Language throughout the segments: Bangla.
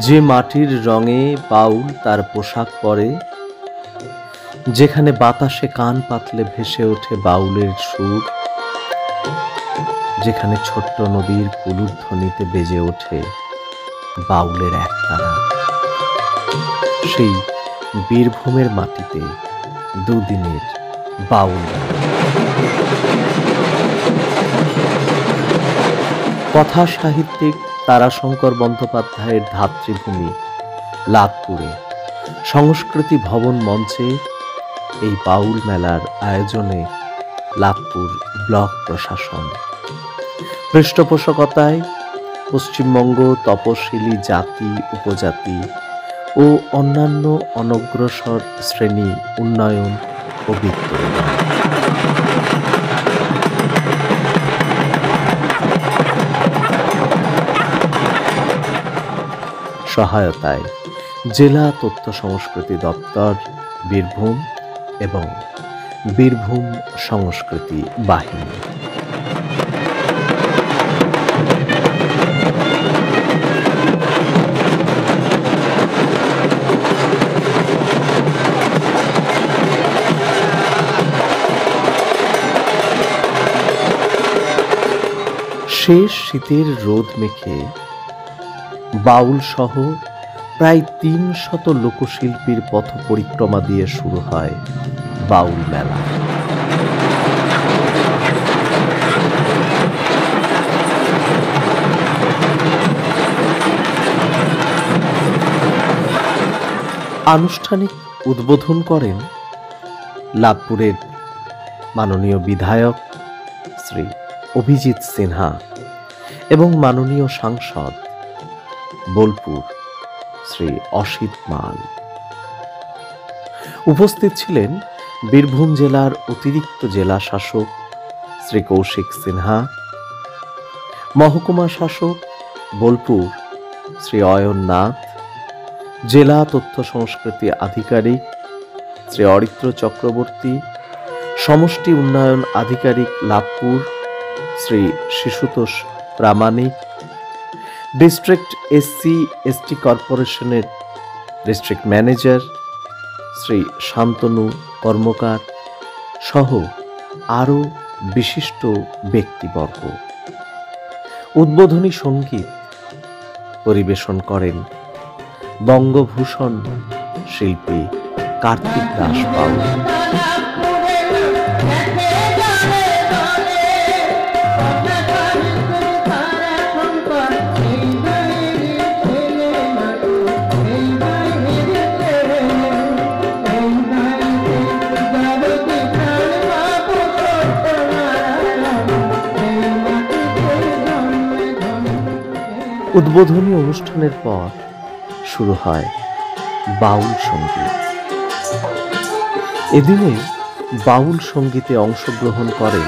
যে মাটির রঙে বাউল তার পোশাক পরে, যেখানে বাতাসে কান পাতলে ভেসে ওঠে বাউলের সুর, যেখানে ছোট্ট নদীর কুলুধ্বনিতে বেজে ওঠে বাউলের একতারা, সেই বীরভূমের মাটিতে দুদিনের বাউল। কথা সাহিত্যিক তারাশঙ্কর বন্দ্যোপাধ্যায়ের ধাত্রীভূমি লাভপুরে সংস্কৃতি ভবন মঞ্চে এই বাউল মেলার আয়োজনে লাভপুর ব্লক প্রশাসন, পৃষ্ঠপোষকতায় পশ্চিমবঙ্গ তপশিলি জাতি উপজাতি ও অন্যান্য অনগ্রসর শ্রেণী উন্নয়ন ও বিত্ত সহায়তায় জেলা তথ্য সংস্কৃতি দপ্তর বীরভূম এবং বীরভূম সংস্কৃতি বাহিনী। শেষ শীতের রোদ মেখে বাউল সহ প্রায় ৩০০ লোকশিল্পীর পথ পরিক্রমা দিয়ে শুরু হয় বাউল মেলা। আনুষ্ঠানিক উদ্বোধন করেন লাভপুরের মাননীয় বিধায়ক শ্রী অভিজিৎ সিনহা এবং মাননীয় সাংসদ বোলপুর শ্রী অসিত মাল। উপস্থিত ছিলেন বীরভূম জেলার অতিরিক্ত জেলা শাসক শ্রী কৌশিক সিনহা, মহকুমা শাসক বোলপুর শ্রী অয়ন নাথ, জেলা তথ্য সংস্কৃতি আধিকারিক শ্রী অরিত্র চক্রবর্তী, সমষ্টি উন্নয়ন আধিকারিক লাভপুর শ্রী শিশুতোষ প্রামাণিক, ডিস্ট্রিক্ট SC/ST কর্পোরেশনের ডিস্ট্রিক্ট ম্যানেজার শ্রী শান্তনু কর্মকার সহ আরও বিশিষ্ট ব্যক্তিবর্গ। উদ্বোধনী সঙ্গীত পরিবেশন করেন বঙ্গভূষণ শিল্পী কার্তিক দাস বাউল। উদ্বোধনী অনুষ্ঠানের পর শুরু হয় বাউল সঙ্গীত। এদিনে বাউল সঙ্গীতে অংশগ্রহণ করেন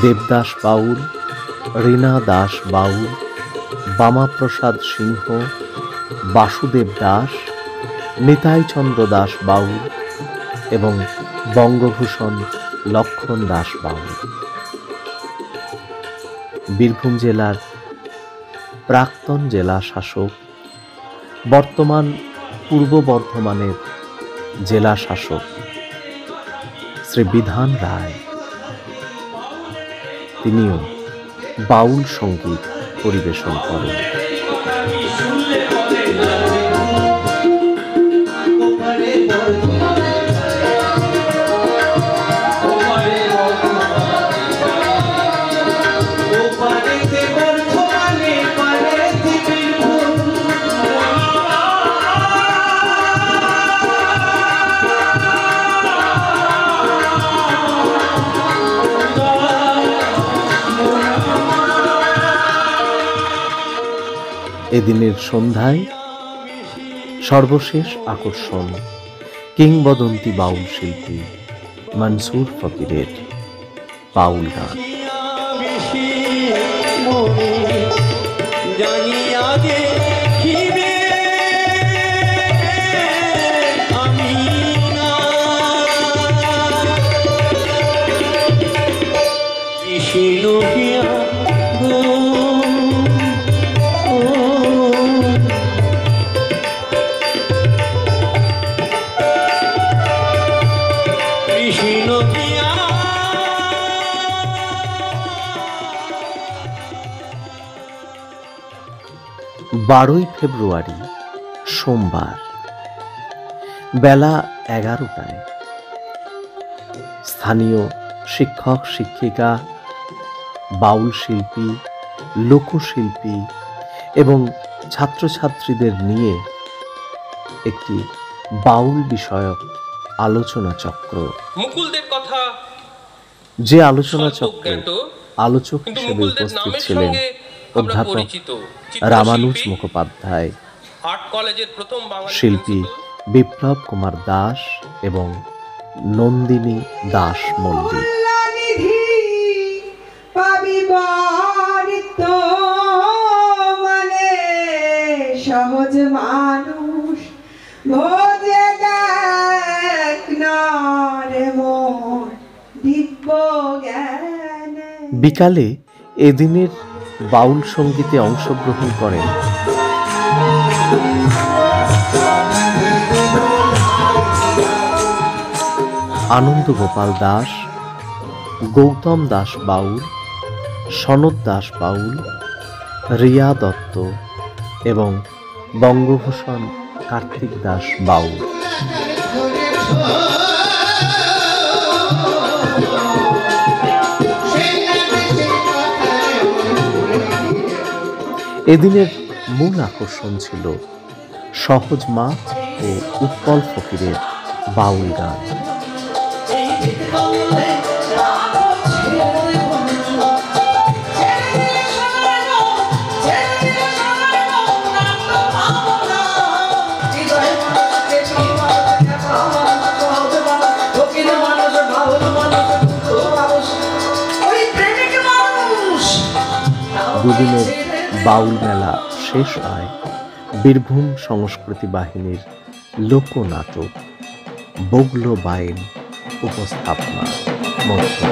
দেবদাস বাউল, রীনা দাস বাউল, বামাপ্রসাদ সিংহ, বাসুদেব দাস, নিতাই চন্দ্র দাস বাউল এবং বঙ্গভূষণ লক্ষণ দাস বাউল। বীরভূম জেলার প্রাক্তন জেলা শাসক, বর্তমান পূর্ব বর্ধমানের জেলা শাসক শ্রী বিধান রায়, তিনিও বাউল সঙ্গীত পরিবেশন করেন। এদিনের সন্ধ্যায় সর্বশেষ আকর্ষণ কিংবদন্তি বাউল শিল্পী মনসুর ফকিরের বাউল গান। নদিয়া 12ই ফেব্রুয়ারি সোমবার বেলা 11টায় স্থানীয় শিক্ষক শিক্ষিকা, বাউল শিল্পী, লোকশিল্পী এবং ছাত্রছাত্রীদের নিয়ে একটি বাউল বিষয়ক আলোচনা চক্র, মুকুলদের কথা যে আলোচনা চক্রে আলোচক হিসেবে উপস্থিত ছিলেন অধ্যাপক রামানুজ মুখোপাধ্যায়, আর্ট কলেজের প্রথম বাঙালি শিল্পী বিপ্লব কুমার দাস এবং নন্দিনী দাস মল্লিক। সহজ মানুষ ভোজে দেখ নারে মন দিব্য জ্ঞানে। বিকালে এদিনের বাউল সঙ্গীতে অংশগ্রহণ করেন আনন্দ গোপাল দাস, গৌতম দাস বাউল, সনদ দাস বাউল, রিয়া দত্ত এবং বঙ্গভূষণ কার্তিক দাস বাউল। এদিনের মূল আকর্ষণ ছিল সহজ মাছ ও উৎপল ফকিরের বাউল গান। দুদিনের বাউল মেলা শেষ হয় বীরভূম সংস্কৃতি বাহিনীর লোকনাটক বগলো বাইন উপস্থাপনার মধ্যে।